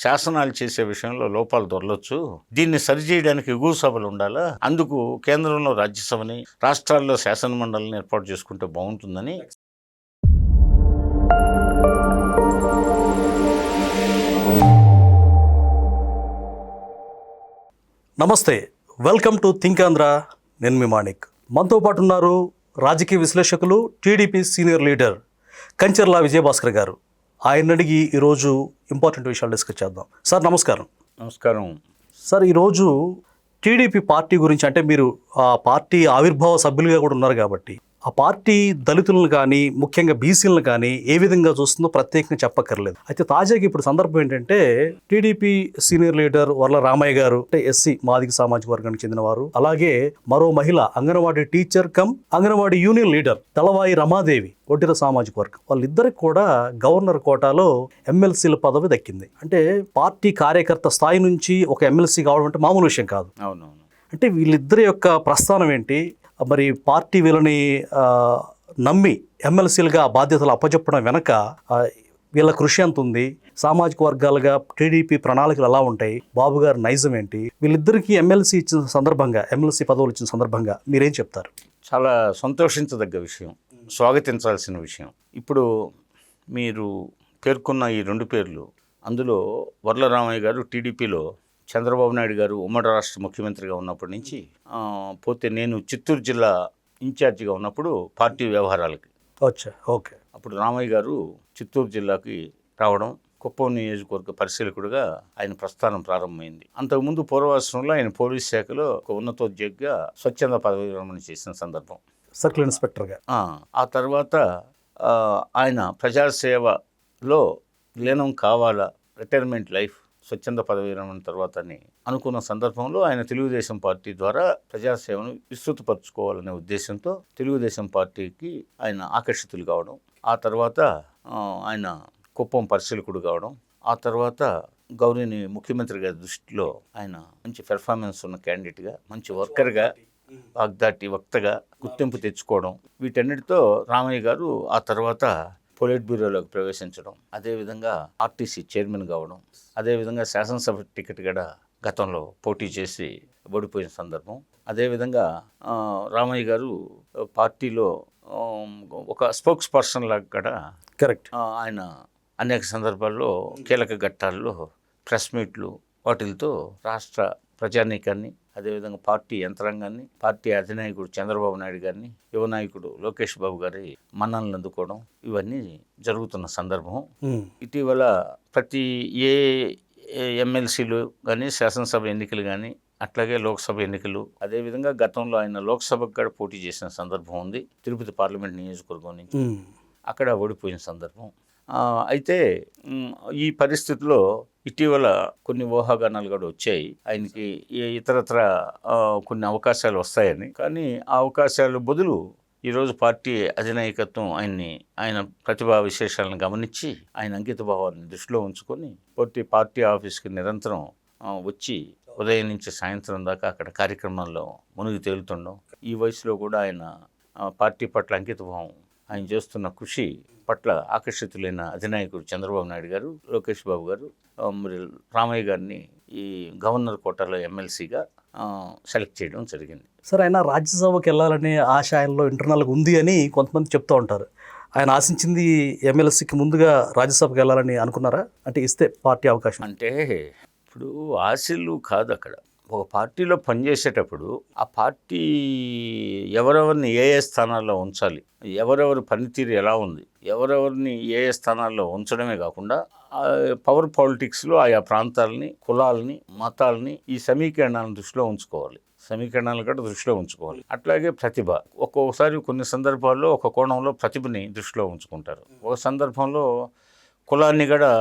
శాసనాలు చేసే విషయంలో లోపాలు దొరలొచ్చు. దీన్ని సరిచేయడానికి ఎగువ సభలు ఉండాలా, అందుకు కేంద్రంలో రాజ్యసభని, రాష్ట్రాల్లో శాసన మండలిని ఏర్పాటు చేసుకుంటే బాగుంటుందని. నమస్తే, వెల్కమ్ టు థింక్ ఆంధ్ర. నేను మీ మాణిక్. మనతో పాటు ఉన్నారు రాజకీయ విశ్లేషకులు, TDP senior leader Kancharla Vijayabhaskar గారు. ఆయన అడిగి ఈరోజు ఇంపార్టెంట్ విషయాలు డిస్కస్ చేద్దాం. సార్ నమస్కారం. నమస్కారం సార్, ఈరోజు టీడీపీ పార్టీ గురించి, అంటే మీరు ఆ పార్టీ ఆవిర్భావ సభ్యులుగా కూడా ఉన్నారు కాబట్టి, ఆ పార్టీ దళితులను కానీ ముఖ్యంగా బీసీలను కానీ ఏ విధంగా చూస్తుందో ప్రత్యేకంగా చెప్పక్కర్లేదు. అయితే తాజాగా ఇప్పుడు సందర్భం ఏంటంటే, TDP senior leader Varla Ramaiah garu, అంటే ఎస్సీ మాదిగ సామాజిక వర్గానికి చెందినవారు, అలాగే మరో మహిళ anganwadi teacher cum anganwadi union leader Talavai Ramadevi, ఒడ్డిర సామాజిక వర్గం, వాళ్ళిద్దరికి కూడా గవర్నర్ కోటాలో ఎమ్మెల్సీల పదవి దక్కింది. అంటే పార్టీ కార్యకర్త స్థాయి నుంచి ఒక ఎమ్మెల్సీ కావడం అంటే మామూలు విషయం కాదు. అవునవును. అంటే వీళ్ళిద్దరి యొక్క ప్రస్థానం ఏంటి, మరి పార్టీ వీళ్ళని నమ్మి ఎమ్మెల్సీలుగా బాధ్యతలు అప్పచెప్పడం వెనక వీళ్ళ కృషి ఎంత ఉంది, సామాజిక వర్గాలుగా టీడీపీ ప్రణాళికలు ఎలా ఉంటాయి, బాబు గారి నైజం ఏంటి, వీళ్ళిద్దరికీ ఎమ్మెల్సీ ఇచ్చిన సందర్భంగా, ఎమ్మెల్సీ పదవులు ఇచ్చిన సందర్భంగా మీరేం చెప్తారు? చాలా సంతోషించదగ్గ విషయం, స్వాగతించాల్సిన విషయం. ఇప్పుడు మీరు పేర్కొన్న ఈ రెండు పేర్లు, అందులో వర్ల రామయ్య గారు టీడీపీలో చంద్రబాబు నాయుడు గారు ఉమ్మడి రాష్ట్ర ముఖ్యమంత్రిగా ఉన్నప్పటి నుంచి, పోతే నేను చిత్తూరు జిల్లా ఇన్ఛార్జిగా ఉన్నప్పుడు పార్టీ వ్యవహారాలకి వచ్చా. ఓకే. అప్పుడు రామయ్య గారు చిత్తూరు జిల్లాకి రావడం, కుప్పం నియోజకవర్గ పరిశీలకుడిగా ఆయన ప్రస్థానం ప్రారంభమైంది. అంతకుముందు పూర్వాశ్రమంలో ఆయన పోలీస్ శాఖలో ఒక ఉన్నతోద్యోగిగా స్వచ్ఛంద పదవి విరమణ చేసిన సందర్భం, సర్కిల్ ఇన్స్పెక్టర్గా. ఆ తర్వాత ఆయన ప్రజాసేవలో లీనం కావాలా, రిటైర్మెంట్ లైఫ్, స్వచ్ఛంద పదవి విరమణ తర్వాత అని అనుకున్న సందర్భంలో ఆయన తెలుగుదేశం పార్టీ ద్వారా ప్రజాసేవను విస్తృతపరచుకోవాలనే ఉద్దేశంతో తెలుగుదేశం పార్టీకి ఆయన ఆకర్షితులు కావడం, ఆ తర్వాత ఆయన కుప్పం పరిశీలకుడు కావడం, ఆ తర్వాత గౌరవనీయ ముఖ్యమంత్రి గారి దృష్టిలో ఆయన మంచి పెర్ఫార్మెన్స్ ఉన్న క్యాండిడేట్గా, మంచి వర్కర్గా, వాగ్దాటి వక్తగా గుర్తింపు తెచ్చుకోవడం, వీటన్నిటితో రామయ్య గారు ఆ తర్వాత పొలిట్ బ్యూరోలోకి ప్రవేశించడం, అదేవిధంగా ఆర్టీసీ చైర్మన్ కావడం, అదేవిధంగా శాసనసభ టికెట్ కూడా గతంలో పోటీ చేసి ఓడిపోయిన సందర్భం. అదేవిధంగా రామయ్య గారు పార్టీలో ఒక స్పోక్స్ పర్సన్ లాగా కూడా కరెక్ట్, ఆయన అనేక సందర్భాల్లో కీలక ఘట్టాల్లో ప్రెస్ మీట్లు వాటిలతో రాష్ట్ర ప్రజానీకాన్ని, అదేవిధంగా పార్టీ యంత్రాంగాన్ని, పార్టీ అధినాయకుడు చంద్రబాబు నాయుడు గారిని, యువ నాయకుడు లోకేష్ బాబు గారి మన్ననలు అందుకోవడం, ఇవన్నీ జరుగుతున్న సందర్భం. ఇటీవల ప్రతి ఏ ఎమ్మెల్సీలు కానీ, శాసనసభ ఎన్నికలు కానీ, అట్లాగే లోక్సభ ఎన్నికలు, అదేవిధంగా గతంలో ఆయన లోక్సభకు కూడా పోటీ చేసిన సందర్భం ఉంది, తిరుపతి పార్లమెంట్ నియోజకవర్గం నుంచి. అక్కడ ఓడిపోయిన సందర్భం. అయితే ఈ పరిస్థితిలో ఇటీవల కొన్ని ఊహాగానాలు కూడా వచ్చాయి, ఆయనకి ఇతరత్ర కొన్ని అవకాశాలు వస్తాయని. కానీ ఆ అవకాశాలు బదులు ఈరోజు పార్టీ అధినాయకత్వం ఆయన ప్రతిభా విశేషాలను గమనించి, ఆయన అంకిత భావాన్ని దృష్టిలో ఉంచుకొని పార్టీ ఆఫీస్కి నిరంతరం వచ్చి ఉదయం నుంచి సాయంత్రం దాకా అక్కడ కార్యక్రమాల్లో మునిగి తేలుతుండడం, ఈ వయసులో కూడా ఆయన పార్టీ పట్ల అంకిత భావం, ఆయన చేస్తున్న కృషి పట్ల ఆకర్షితులైన అధినాయకుడు చంద్రబాబు నాయుడు గారు, లోకేష్ బాబు గారు మరి రామయ్య గారిని ఈ గవర్నర్ కోటాలో ఎమ్మెల్సీగా సెలెక్ట్ చేయడం జరిగింది. సార్, ఆయన రాజ్యసభకి వెళ్ళాలనే ఆశ ఆయనలో ఇంటర్నల్గా ఉంది అని కొంతమంది చెప్తూ ఉంటారు. ఆయన ఆశించింది ఎమ్మెల్సీకి ముందుగా రాజ్యసభకి వెళ్ళాలని అనుకున్నారా? అంటే ఇస్తే పార్టీ అవకాశం. అంటే ఇప్పుడు ఆశలు కాదు, అక్కడ ఒక పార్టీలో పనిచేసేటప్పుడు ఆ పార్టీ ఎవరెవరిని ఏ స్థానాల్లో ఉంచాలి, ఎవరెవరి పనితీరు ఎలా ఉంది, ఎవరెవరిని ఏ స్థానాల్లో ఉంచడమే కాకుండా పవర్ పాలిటిక్స్లో ఆయా ప్రాంతాలని, కులాలని, మతాలని ఈ సమీకరణాలను దృష్టిలో ఉంచుకోవాలి, సమీకరణాలు కూడా దృష్టిలో ఉంచుకోవాలి. అట్లాగే ప్రతిభ, ఒక్కొక్కసారి కొన్ని సందర్భాల్లో ఒక కోణంలో ప్రతిభని దృష్టిలో ఉంచుకుంటారు, ఒక సందర్భంలో కులాన్ని కూడా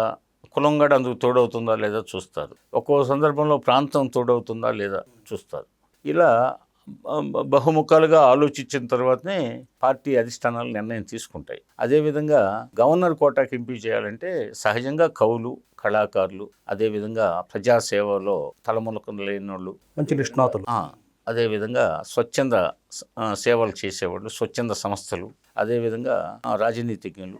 అందుకు తోడవుతుందా లేదా చూస్తారు, ఒక్కో సందర్భంలో ప్రాంతం తోడవుతుందా లేదా చూస్తారు. ఇలా బహుముఖాలుగా ఆలోచించిన తర్వాతనే పార్టీ అధిష్టానాలు నిర్ణయం తీసుకుంటాయి. అదేవిధంగా గవర్నర్ కోటాకి ఎంపిక చేయాలంటే సహజంగా కవులు, కళాకారులు, అదేవిధంగా ప్రజాసేవలో తలమునకం లేని వాళ్ళు, మంచి నిష్ణాతులు, అదేవిధంగా స్వచ్ఛంద సేవలు చేసేవాళ్ళు, స్వచ్ఛంద సంస్థలు, అదేవిధంగా రాజనీతిజ్ఞులు,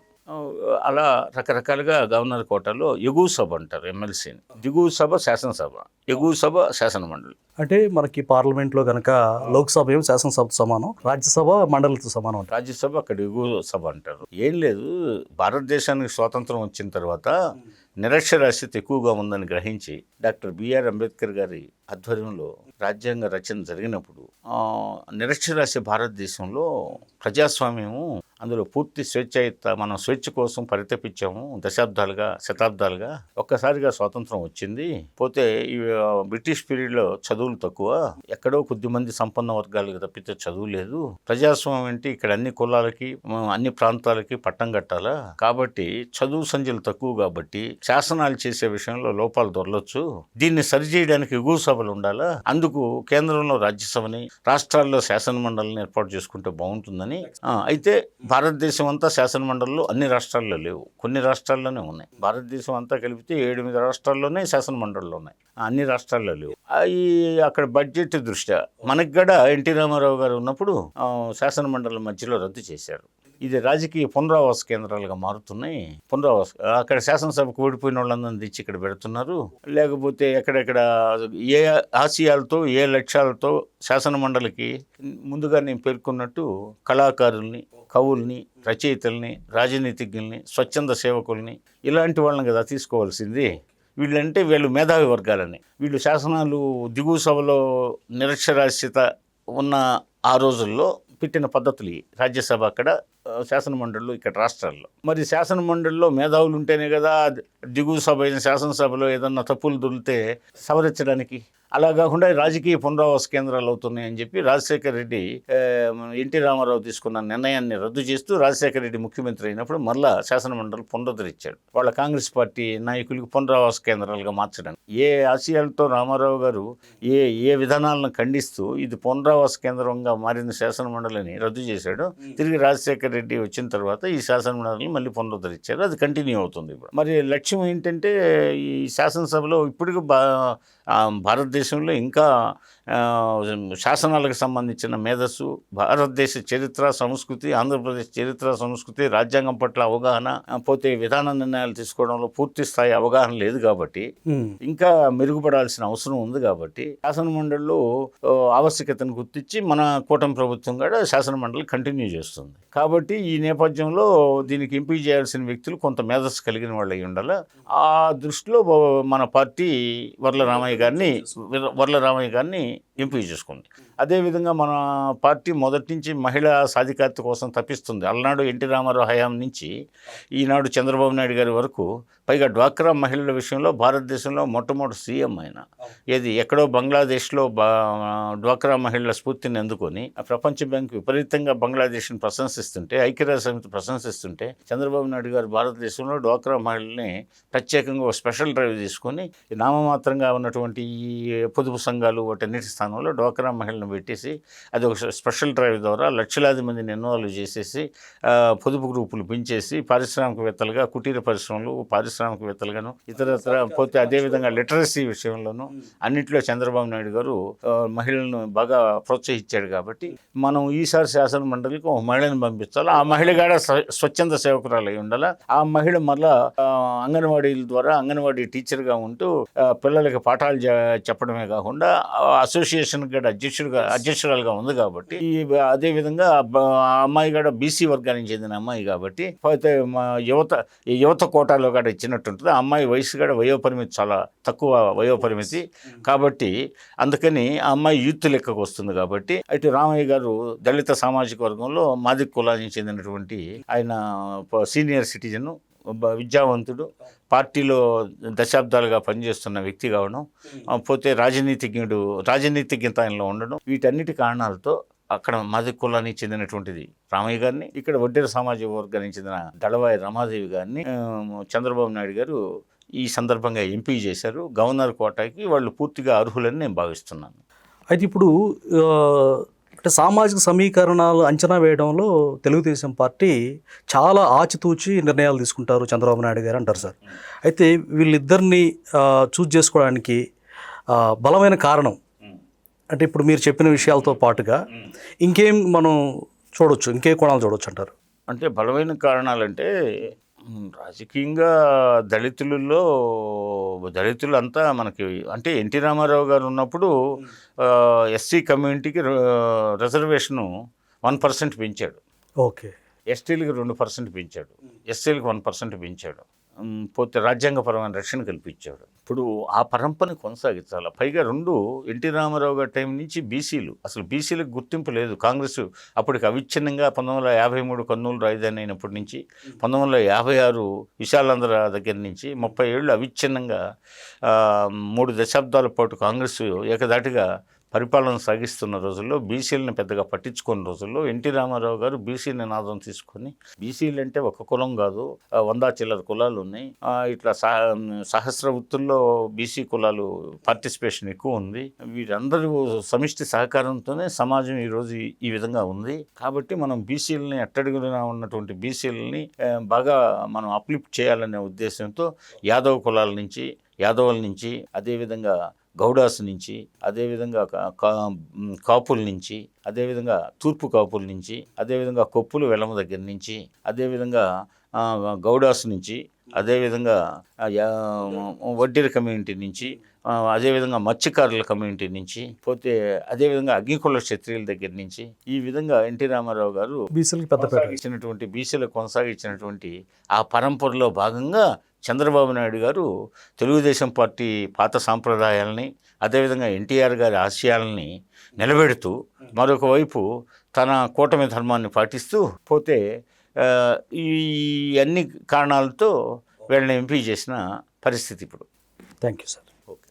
అలా రకరకాలుగా గవర్నర్ కోటాలో ఎగువ సభ అంటారు ఎమ్మెల్సీని, దిగువ సభ శాసనసభ, ఎగువ సభ శాసనమండలి. అంటే మనకి పార్లమెంట్లో కనుక లోక్సభ ఏమో శాసనసభ సమానం, రాజ్యసభ మండలితో సమానం అంటారు. రాజ్యసభ అక్కడ ఎగువ సభ అంటారు. ఏం లేదు, భారతదేశానికి స్వాతంత్రం వచ్చిన తర్వాత నిరక్షరాస్యత ఎక్కువగా ఉందని గ్రహించి డాక్టర్ బిఆర్ అంబేద్కర్ గారి ఆధ్వర్యంలో రాజ్యాంగ రచన జరిగినప్పుడు నిరక్షరాస్య భారతదేశంలో ప్రజాస్వామ్యము, అందులో పూర్తి స్వేచ్ఛాయుత, మనం స్వేచ్ఛ కోసం పరితపించాము దశాబ్దాలుగా, శతాబ్దాలుగా. ఒక్కసారిగా స్వాతంత్రం వచ్చింది. పోతే ఈ బ్రిటిష్ పీరియడ్లో చదువులు తక్కువ, ఎక్కడో కొద్దిమంది సంపన్న వర్గాలకు తప్పితే చదువు లేదు. ప్రజాస్వామ్యం అంటే ఇక్కడ అన్ని కులాలకి, అన్ని ప్రాంతాలకి పట్టం కట్టాలా, కాబట్టి చదువు సంఖ్యలు తక్కువ, కాబట్టి శాసనాలు చేసే విషయంలో లోపాలు దొరలొచ్చు. దీన్ని సరిచేయడానికి ఎగువ సభలు ఉండాలా, అందుకు కేంద్రంలో రాజ్యసభని, రాష్ట్రాల్లో శాసన మండలిని ఏర్పాటు చేసుకుంటే బాగుంటుందని. అయితే భారతదేశం అంతా శాసన మండలిలో అన్ని రాష్ట్రాల్లో లేవు, కొన్ని రాష్ట్రాల్లోనే ఉన్నాయి. భారతదేశం అంతా కలిపితే 7-8 రాష్ట్రాల్లోనే శాసన మండలిలో ఉన్నాయి, అన్ని రాష్ట్రాల్లో లేవు. ఈ అక్కడ బడ్జెట్ దృష్ట్యా మనకి కూడా ఎన్టీ రామారావు గారు ఉన్నప్పుడు శాసన మండలి మధ్యలో రద్దు చేశారు. ఇది రాజకీయ పునరావాస కేంద్రాలుగా మారుతున్నాయి. పునరావాస, అక్కడ శాసనసభకు ఓడిపోయిన వాళ్ళందరినీ తెచ్చి ఇక్కడ పెడుతున్నారు. లేకపోతే ఎక్కడెక్కడ ఏ ఆశయాలతో, ఏ లక్ష్యాలతో శాసన మండలికి ముందుగా నేను పేర్కొన్నట్టు కళాకారుల్ని, కవుల్ని, రచయితల్ని, రాజనీతిజ్ఞుల్ని, స్వచ్ఛంద సేవకుల్ని, ఇలాంటి వాళ్ళని కదా తీసుకోవాల్సింది. వీళ్ళంటే వీళ్ళు మేధావి వర్గాలని. వీళ్ళు శాసనాలు దిగువ సభలో నిరక్షరాస్యత ఉన్న ఆ రోజుల్లో పెట్టిన పద్ధతులు. రాజ్యసభ అక్కడ, శాసన మండలిలో ఇక్కడ రాష్ట్రాల్లో. మరి శాసన మండలిలో మేధావులు ఉంటేనే కదా దిగువ సభ అయిన శాసనసభలో ఏదన్నా తప్పులు దొరికితే సవరించడానికి. అలా కాకుండా రాజకీయ పునరావాస కేంద్రాలు అవుతున్నాయని చెప్పి రాజశేఖర రెడ్డి, ఎన్టీ రామారావు తీసుకున్న నిర్ణయాన్ని రద్దు చేస్తూ రాజశేఖర రెడ్డి ముఖ్యమంత్రి అయినప్పుడు మళ్ళా శాసనమండలి పునరుద్ధరించాడు. వాళ్ళ కాంగ్రెస్ పార్టీ నాయకులకు పునరావాస కేంద్రాలుగా మార్చడానికి. ఏ ఆశయాలతో రామారావు గారు ఏ విధానాలను ఖండిస్తూ ఇది పునరావాస కేంద్రంగా మారిన శాసనమండలిని రద్దు చేశాడు, తిరిగి రాజశేఖర రెడ్డి వచ్చిన తర్వాత ఈ శాసనమండలిని మళ్ళీ పునరుద్ధరించారు. అది కంటిన్యూ అవుతుంది ఇప్పుడు. మరి లక్ష్యం ఏంటంటే ఈ శాసనసభలో ఇప్పటికీ భారతదేశంలో ఇంకా శాసనాలకు సంబంధించిన మేధస్సు, భారతదేశ చరిత్ర, సంస్కృతి, ఆంధ్రప్రదేశ్ చరిత్ర, సంస్కృతి, రాజ్యాంగం పట్ల అవగాహన, పోతే విధాన నిర్ణయాలు తీసుకోవడంలో పూర్తి స్థాయి అవగాహన లేదు కాబట్టి ఇంకా మెరుగుపడాల్సిన అవసరం ఉంది. కాబట్టి శాసన మండలిలో ఆవశ్యకతను గుర్తించి మన కూటమి ప్రభుత్వం కూడా శాసన మండలి కంటిన్యూ చేస్తుంది. కాబట్టి ఈ నేపథ్యంలో దీనికి ఎంపిక చేయాల్సిన వ్యక్తులు కొంత మేధస్సు కలిగిన వాళ్ళు అయి ఉండాలి. ఆ దృష్టిలో మన పార్టీ వర్ల రామయ్య గారిని ఎంపిక చేసుకుంది. అదేవిధంగా మన పార్టీ మొదటి నుంచి మహిళా సాధికారత కోసం తప్పిస్తుంది. అలనాడు ఎన్టీ రామారావు హయాం నుంచి ఈనాడు చంద్రబాబు నాయుడు గారి వరకు. పైగా డ్వాక్రా మహిళల విషయంలో భారతదేశంలో మొట్టమొదటి సీఎం ఆయన. ఏది ఎక్కడో బంగ్లాదేశ్లో డ్వాక్రా మహిళల స్ఫూర్తిని అందుకొని ప్రపంచ బ్యాంకు విపరీతంగా బంగ్లాదేశ్ని ప్రశంసిస్తుంటే, ఐక్యరాజ్య సమితి ప్రశంసిస్తుంటే, చంద్రబాబు నాయుడు గారు భారతదేశంలో డ్వాక్రా మహిళల్ని ప్రత్యేకంగా ఒక స్పెషల్ డ్రైవ్ తీసుకొని నామమాత్రంగా ఉన్నటువంటి ఈ పొదుపు సంఘాలు వాటన్నిటి స్థానంలో డ్వాక్రా మహిళలను పెట్టేసి అది ఒక స్పెషల్ డ్రైవ్ ద్వారా లక్షలాది మందిని ఇన్వాల్వ్ చేసేసి పొదుపు గ్రూపులు పెంచేసి పారిశ్రామికవేత్తలుగా, కుటీర పరిశ్రమలు పారిశ్రామికవేత్తలుగాను, ఇతరత్ర పోతే అదేవిధంగా లిటరసీ విషయంలోనూ అన్నింటిలో చంద్రబాబు నాయుడు గారు మహిళలను బాగా ప్రోత్సహించాడు. కాబట్టి మనం ఈసారి శాసన మండలికి ఒక మహిళను పంపించాలి. ఆ మహిళ కూడా స్వచ్ఛంద సేవకురాలు అయి ఉండాలి. ఆ మహిళ మళ్ళా అంగన్వాడీల ద్వారా అంగన్వాడీ టీచర్గా ఉంటూ పిల్లలకి పాఠాలు చెప్పడమే కాకుండా అసోసియేషన్ కూడా అధ్యక్షురాలుగా ఉంది. కాబట్టి అదేవిధంగా ఆ అమ్మాయి కూడా బీసీ వర్గానికి చెందిన అమ్మాయి కాబట్టి అయితే యువత కోటాలో కూడా ఇచ్చినట్టుంటుంది. ఆ అమ్మాయి వయసు కూడా వయోపరిమితి చాలా తక్కువ వయోపరిమితి కాబట్టి అందుకని ఆ అమ్మాయి యూత్ లెక్కకు వస్తుంది. కాబట్టి అయితే రామయ్య గారు దళిత సామాజిక వర్గంలో మాదిక్ కులానికి చెందినటువంటి ఆయన సీనియర్ సిటిజను, విద్యావంతుడు, పార్టీలో దశాబ్దాలుగా పనిచేస్తున్న వ్యక్తి కావడం, పోతే రాజనీతిజ్ఞత ఆయనలో ఉండడం, వీటన్నిటి కారణాలతో అక్కడ మాదిక్ కులానికి చెందినటువంటిది రామయ్య గారిని, ఇక్కడ వడ్డేర సామాజిక వర్గానికి చెందిన దళవాయి రమాదేవి గారిని చంద్రబాబు నాయుడు గారు ఈ సందర్భంగా ఎంపిక చేశారు. గవర్నర్ కోటాకి వాళ్ళు పూర్తిగా అర్హులని నేను భావిస్తున్నాను. అయితే ఇప్పుడు అంటే సామాజిక సమీకరణాలు అంచనా వేయడంలో తెలుగుదేశం పార్టీ చాలా ఆచితూచి నిర్ణయాలు తీసుకుంటారు చంద్రబాబు నాయుడు గారు అంటారు సార్. అయితే వీళ్ళిద్దరిని చూజ్ చేసుకోవడానికి బలమైన కారణం అంటే ఇప్పుడు మీరు చెప్పిన విషయాలతో పాటుగా ఇంకేం మనం చూడొచ్చు, ఇంకే కోణాలు చూడొచ్చు అంటారు? అంటే బలమైన కారణాలంటే రాజకీయంగా దళితులంతా మనకి అంటే ఎన్టీ రామారావు గారు ఉన్నప్పుడు ఎస్సీ కమ్యూనిటీకి రిజర్వేషను 1% పెంచాడు, ఓకే. ఎస్టీలకు 2% పెంచాడు, ఎస్సీలకు 1% పెంచాడు, పోతే రాజ్యాంగపరమైన రక్షణ కల్పించాడు. ఇప్పుడు ఆ పరంపరని కొనసాగించాలి. పైగా ఎన్టీ రామారావు గారి టైం నుంచి అసలు బీసీలకు గుర్తింపు లేదు. కాంగ్రెస్ అప్పటికి అవిచ్ఛిన్నంగా 1953 కర్నూలు రాజధాని అయినప్పటి నుంచి 1956 విశాలాంధ్ర దగ్గర నుంచి 30 ఏళ్ళు అవిచ్ఛిన్నంగా 3 దశాబ్దాల పాటు కాంగ్రెస్ ఏకధాటిగా పరిపాలన సాగిస్తున్న రోజుల్లో బీసీలను పెద్దగా పట్టించుకున్న రోజుల్లో ఎన్టీ రామారావు గారు బీసీ నినాదం తీసుకొని బీసీలు అంటే ఒక కులం కాదు, 100 చిల్లర కులాలు ఉన్నాయి, ఇట్లా సహస్ర వృత్తుల్లో బీసీ కులాలు పార్టిసిపేషన్ ఎక్కువ ఉంది, వీరందరూ సమిష్టి సహకారంతోనే సమాజం ఈరోజు ఈ విధంగా ఉంది. కాబట్టి మనం బీసీలని అట్టడుగున ఉన్నటువంటి బీసీలని బాగా మనం అప్లిఫ్ట్ చేయాలనే ఉద్దేశంతో యాదవుల నుంచి అదేవిధంగా గౌడాస్ నుంచి, అదేవిధంగా కాపుల నుంచి, అదేవిధంగా తూర్పు కాపుల నుంచి, అదేవిధంగా కొప్పులు వెలమ దగ్గర నుంచి, అదేవిధంగా గౌడాస్ నుంచి, అదేవిధంగా వడ్డీర కమ్యూనిటీ నుంచి, అదేవిధంగా మత్స్యకారుల కమ్యూనిటీ నుంచి, పోతే అదేవిధంగా అగ్నికుల క్షత్రియుల దగ్గర నుంచి, ఈ విధంగా ఎన్టీ రామారావు గారు బీసీలకు కొనసాగించినటువంటి ఆ పరంపరలో భాగంగా చంద్రబాబు నాయుడు గారు తెలుగుదేశం పార్టీ పాత సాంప్రదాయాలని, అదేవిధంగా ఎన్టీఆర్ గారి ఆశయాలని నిలబెడుతూ మరొక వైపు తన కూటమి ధర్మాన్ని పాటిస్తూ పోతే ఈ అన్ని కారణాలతో వీళ్ళని ఎంపీ చేసిన పరిస్థితి ఇప్పుడు. Thank you sir. ఓకే.